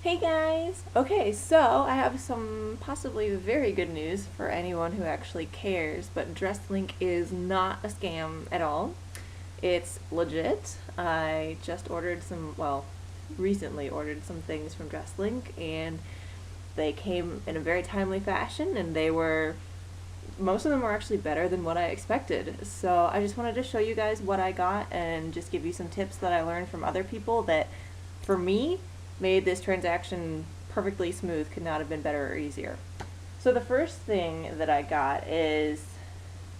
Hey guys! Okay, so I have some possibly very good news for anyone who actually cares, but Dresslink is not a scam at all. It's legit. I just ordered recently ordered some things from Dresslink and they came in a very timely fashion and most of them were actually better than what I expected. So I just wanted to show you guys what I got and just give you some tips that I learned from other people that, for me, made this transaction perfectly smooth. Could not have been better or easier. So the first thing that I got is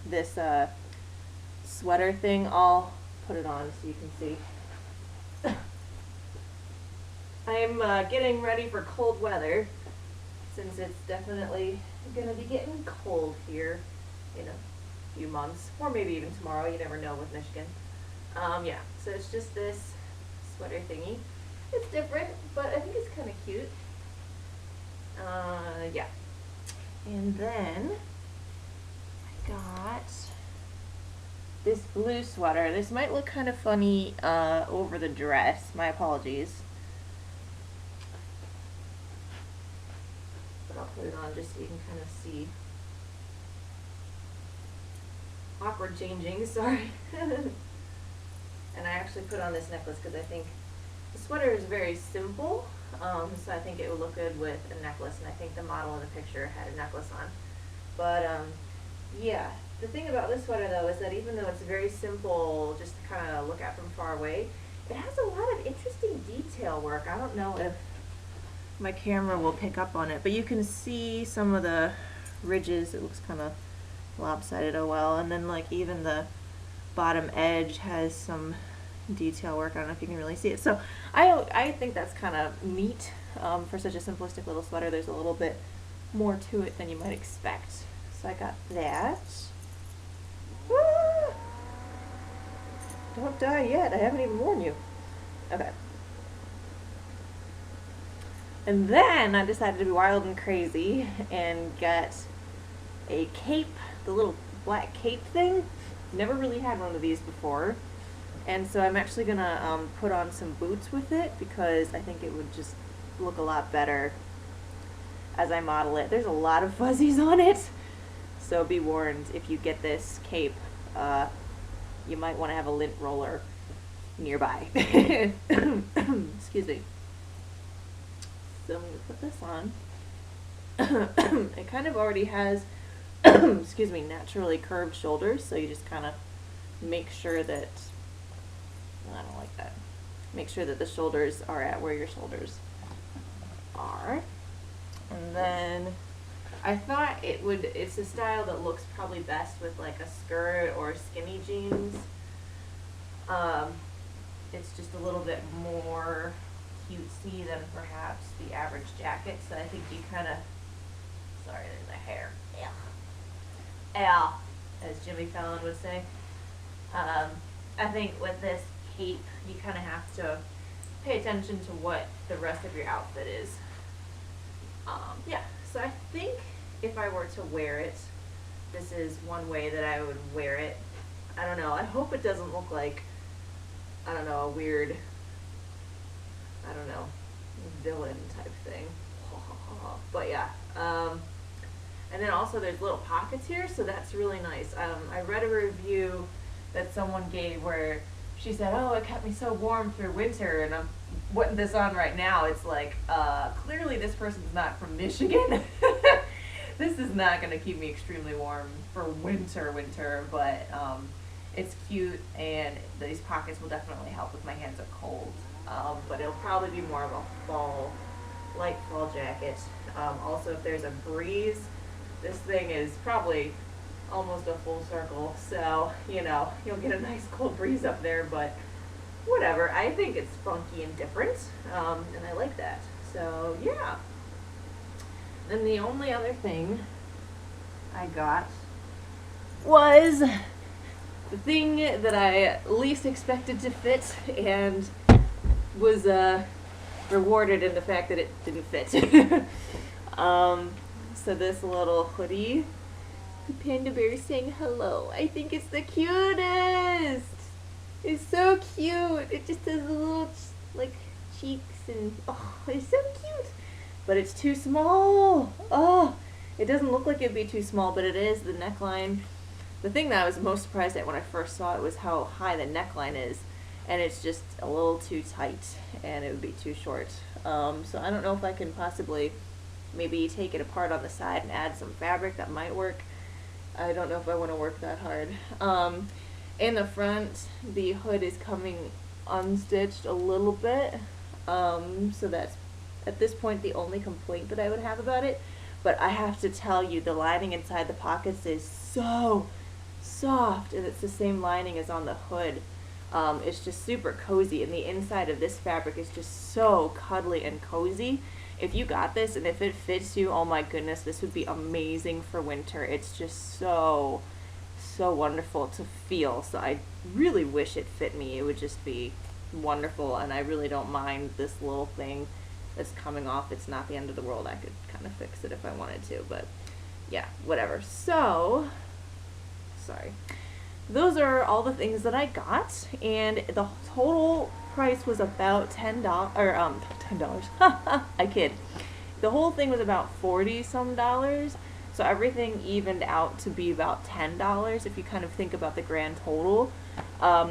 this sweater thing. I'll put it on so you can see. I'm getting ready for cold weather since it's definitely going to be getting cold here in a few months, or maybe even tomorrow. You never know with Michigan. Yeah, so it's just this sweater thingy. It's different, but I think it's kind of cute. Yeah. And then I got this blue sweater. This might look kind of funny over the dress. My apologies. But I'll put it on just so you can kind of see. Awkward changing, sorry. And I actually put on this necklace because I think the sweater is very simple, so I think it would look good with a necklace, and I think the model in the picture had a necklace on. But yeah, the thing about this sweater though is that even though it's very simple just to kind of look at from far away, it has a lot of interesting detail work. I don't know if my camera will pick up on it, but you can see some of the ridges. It looks kind of lopsided, oh well, and then like even the bottom edge has some detail work. I don't know if you can really see it. So I think that's kind of neat for such a simplistic little sweater. There's a little bit more to it than you might expect. So I got that. Ah! Don't die yet. I haven't even warned you. Okay. And then I decided to be wild and crazy and get a cape, the little black cape thing. Never really had one of these before. And so I'm actually going to put on some boots with it because I think it would just look a lot better as I model it. There's a lot of fuzzies on it, so be warned, if you get this cape, you might want to have a lint roller nearby. Excuse me. So I'm going to put this on. It kind of already has, excuse me, naturally curved shoulders, so you just kind of make sure that, I don't like that. Make sure that the shoulders are at where your shoulders are. And then I thought it's a style that looks probably best with like a skirt or skinny jeans. It's just a little bit more cutesy than perhaps the average jacket, so I think you kind of, sorry, there's my hair. As Jimmy Fallon would say. I think with this cape, you kind of have to pay attention to what the rest of your outfit is. Yeah, so I think if I were to wear it, this is one way that I would wear it. I don't know, I hope it doesn't look like, I don't know, a weird, I don't know, villain type thing. But yeah, and then also there's little pockets here, so that's really nice. I read a review that someone gave where she said, oh, it kept me so warm through winter, and I'm putting this on right now. It's like, clearly this person's not from Michigan. This is not going to keep me extremely warm for winter, but it's cute, and these pockets will definitely help if my hands are cold. But it'll probably be more of a light fall jacket. Also, if there's a breeze, this thing is probably almost a full circle, so you know you'll get a nice cold breeze up there, but whatever. I think it's funky and different, and I like that. So yeah. Then the only other thing I got was the thing that I least expected to fit and was rewarded in the fact that it didn't fit. So this little hoodie, the panda bear is saying hello. I think it's the cutest. It's so cute. It just has the little like cheeks and oh, it's so cute. But it's too small. Oh, it doesn't look like it'd be too small, but it is. The neckline. The thing that I was most surprised at when I first saw it was how high the neckline is, and it's just a little too tight, and it would be too short. So I don't know if I can possibly maybe take it apart on the side and add some fabric. That might work. I don't know if I want to work that hard. In the front, the hood is coming unstitched a little bit, so that's at this point the only complaint that I would have about it. But I have to tell you, the lining inside the pockets is so soft, and it's the same lining as on the hood. It's just super cozy, and the inside of this fabric is just so cuddly and cozy. If you got this and if it fits you, oh my goodness, this would be amazing for winter. It's just so wonderful to feel. So I really wish it fit me. It would just be wonderful, and I really don't mind this little thing that's coming off. It's not the end of the world. I could kind of fix it if I wanted to, but yeah, whatever. So, sorry. Those are all the things that I got, and the total price was about $10, or $10. I kid. The whole thing was about 40 some dollars. So everything evened out to be about $10 if you kind of think about the grand total.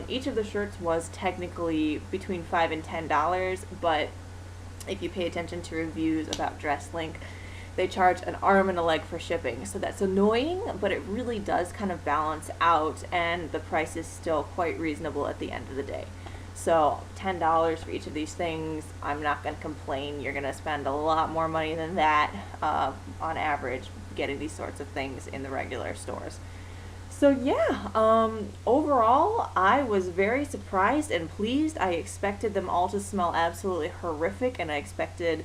Each of the shirts was technically between $5 and $10, but if you pay attention to reviews about Dresslink, they charge an arm and a leg for shipping. So that's annoying, but it really does kind of balance out, and the price is still quite reasonable at the end of the day. So $10 for each of these things, I'm not going to complain. You're going to spend a lot more money than that on average getting these sorts of things in the regular stores. So yeah, overall, I was very surprised and pleased. I expected them all to smell absolutely horrific, and I expected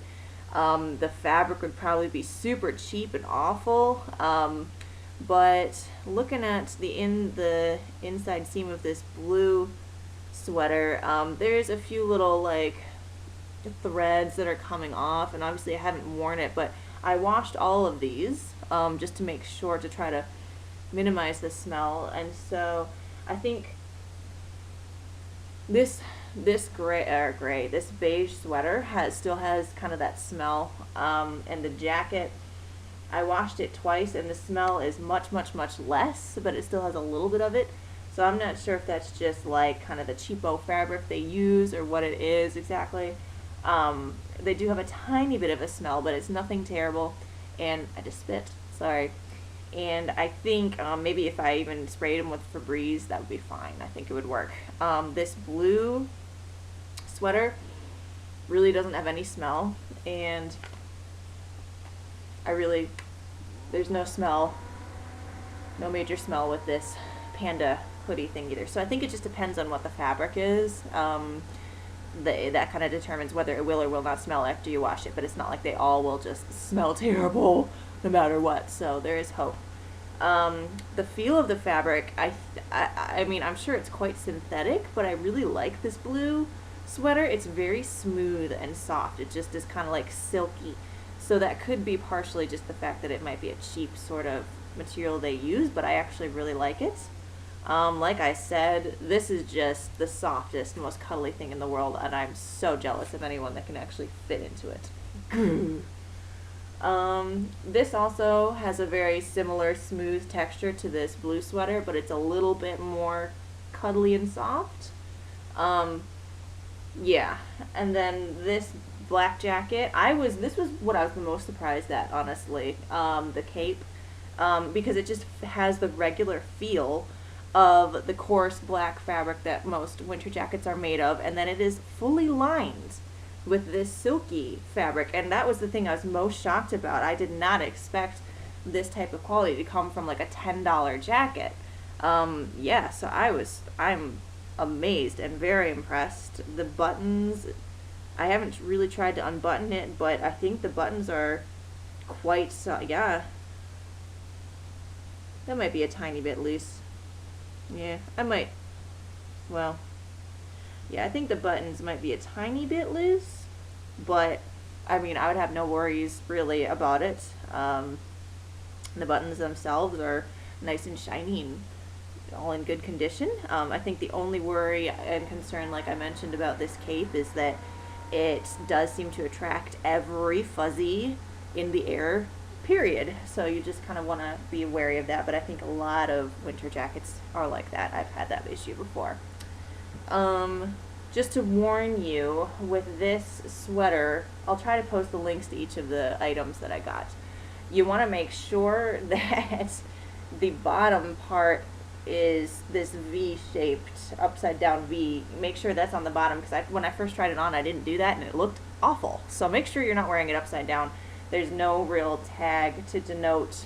the fabric would probably be super cheap and awful. But looking at the inside seam of this blue sweater, there's a few little like threads that are coming off, and obviously I haven't worn it, but I washed all of these just to make sure to try to minimize the smell. And so I think this this beige sweater still has kind of that smell, and the jacket, I washed it twice and the smell is much less, but it still has a little bit of it. So I'm not sure if that's just like kind of the cheapo fabric they use or what it is exactly. They do have a tiny bit of a smell, but it's nothing terrible. And I just spit, sorry. And I think maybe if I even sprayed them with Febreze, that would be fine. I think it would work. This blue sweater really doesn't have any smell, and there's no smell, no major smell with this panda hoodie thing either. So I think it just depends on what the fabric is. That kind of determines whether it will or will not smell after you wash it, but it's not like they all will just smell terrible no matter what, so there is hope. The feel of the fabric, I mean, I'm sure it's quite synthetic, but I really like this blue sweater. It's very smooth and soft. It just is kind of like silky. So that could be partially just the fact that it might be a cheap sort of material they use, but I actually really like it. Like I said, this is just the softest, most cuddly thing in the world, and I'm so jealous of anyone that can actually fit into it. This also has a very similar smooth texture to this blue sweater, but it's a little bit more cuddly and soft. Yeah, and then this black jacket, this was what I was the most surprised at, honestly, the cape, because it just has the regular feel of the coarse black fabric that most winter jackets are made of, and then it is fully lined with this silky fabric, and that was the thing I was most shocked about. I did not expect this type of quality to come from like a $10 jacket. Yeah, so I'm amazed and very impressed. The buttons, I haven't really tried to unbutton it, but I think the buttons are quite, yeah, that might be a tiny bit loose. Yeah, well, yeah, I think the buttons might be a tiny bit loose, but I mean, I would have no worries really about it. The buttons themselves are nice and shiny and all in good condition. I think the only worry and concern, like I mentioned about this cape, is that it does seem to attract every fuzzy in the air, period. So you just kind of want to be wary of that. But I think a lot of winter jackets are like that. I've had that issue before. Just to warn you, with this sweater, I'll try to post the links to each of the items that I got. You want to make sure that the bottom part is this V-shaped, upside down V. Make sure that's on the bottom, because when I first tried it on, I didn't do that, and it looked awful. So make sure you're not wearing it upside down. There's no real tag to denote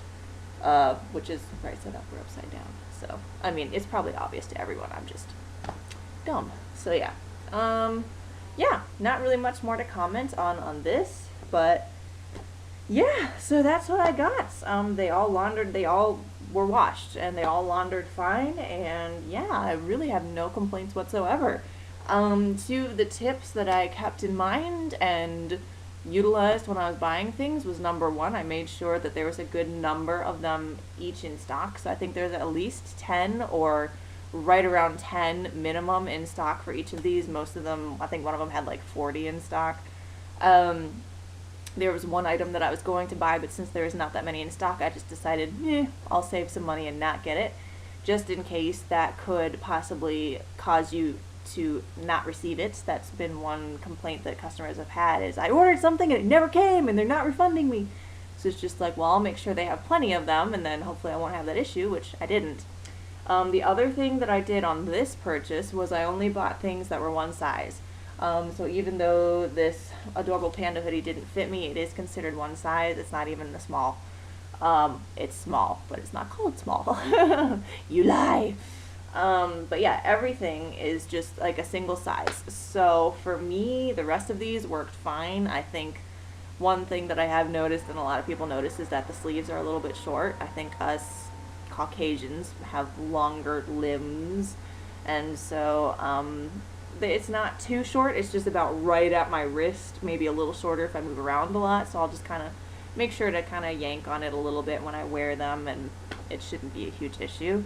which is right side up or upside down. So, I mean, it's probably obvious to everyone. I'm just dumb. So yeah. Yeah, not really much more to comment on this, but yeah, so that's what I got. They all were washed, and they all laundered fine, and yeah, I really have no complaints whatsoever. Two of the tips that I kept in mind and utilized when I was buying things was, number one, I made sure that there was a good number of them each in stock. So I think there's at least 10 or right around 10 minimum in stock for each of these. Most of them, I think one of them had like 40 in stock. There was one item that I was going to buy, but since there was not that many in stock, I just decided, I'll save some money and not get it, just in case that could possibly cause you to not receive it. That's been one complaint that customers have had, is I ordered something and it never came and they're not refunding me. So it's just like, well, I'll make sure they have plenty of them, and then hopefully I won't have that issue, which I didn't. The other thing that I did on this purchase was I only bought things that were one size. So even though this adorable panda hoodie didn't fit me, it is considered one size. It's not even the small. It's small, but it's not called small. You lie. But yeah, everything is just like a single size. So for me, the rest of these worked fine. I think one thing that I have noticed, and a lot of people notice, is that the sleeves are a little bit short. I think us Caucasians have longer limbs, and so it's not too short. It's just about right at my wrist, maybe a little shorter if I move around a lot. So I'll just kind of make sure to kind of yank on it a little bit when I wear them, and it shouldn't be a huge issue.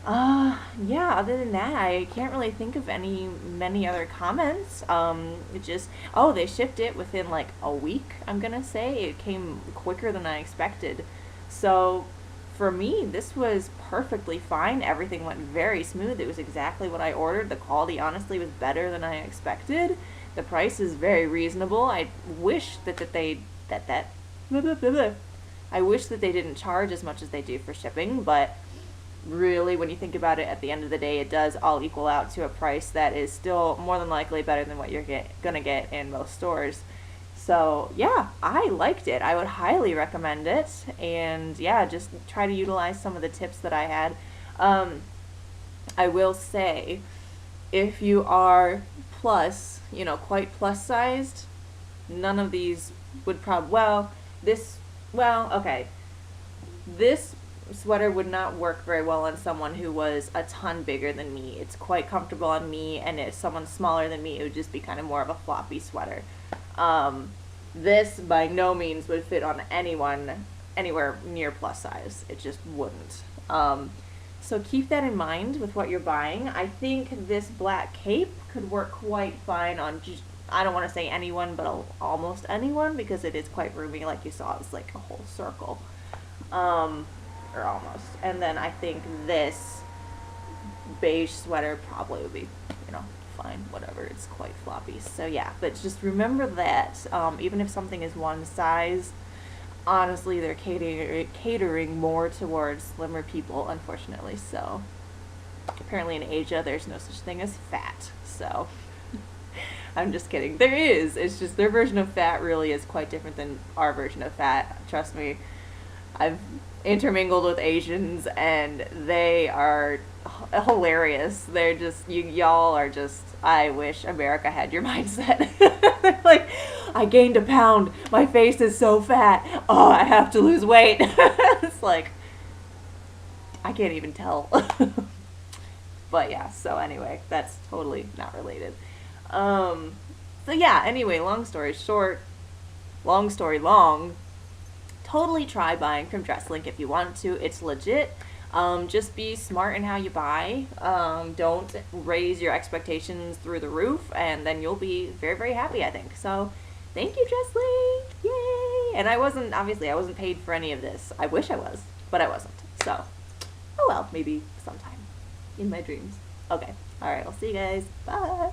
Yeah, other than that, I can't really think of many other comments. They shipped it within like a week, I'm gonna say. It came quicker than I expected. So for me, this was perfectly fine. Everything went very smooth. It was exactly what I ordered. The quality, honestly, was better than I expected. The price is very reasonable. I wish that I wish that they didn't charge as much as they do for shipping, but really, when you think about it, at the end of the day, it does all equal out to a price that is still more than likely better than what you're gonna get in most stores. So yeah, I liked it. I would highly recommend it, and yeah, just try to utilize some of the tips that I had. I will say, if you are plus, quite plus sized, none of these would this sweater would not work very well on someone who was a ton bigger than me. It's quite comfortable on me, and if someone's smaller than me, it would just be kind of more of a floppy sweater. This by no means would fit on anyone anywhere near plus size. It just wouldn't. So keep that in mind with what you're buying. I think this black cape could work quite fine on I don't want to say anyone, but almost anyone, because it is quite roomy. Like you saw, it's like a whole circle. Or almost. And then I think this beige sweater probably would be, fine, whatever. It's quite floppy. So yeah, but just remember that even if something is one size, honestly, they're catering more towards slimmer people, unfortunately. So apparently in Asia, there's no such thing as fat. So I'm just kidding. There is. It's just their version of fat really is quite different than our version of fat. Trust me. I've intermingled with Asians, and they are hilarious. They're just, y'all are just, I wish America had your mindset. Like, I gained a pound. My face is so fat. Oh, I have to lose weight. It's like, I can't even tell. But yeah, so anyway, that's totally not related. So yeah, anyway, long story short, long story long, totally try buying from Dresslink if you want to. It's legit. Just be smart in how you buy. Don't raise your expectations through the roof, and then you'll be very, very happy, I think. So, thank you, Dresslink! Yay! And I wasn't paid for any of this. I wish I was, but I wasn't. So, oh well, maybe sometime in my dreams. Okay. All right. I'll see you guys. Bye.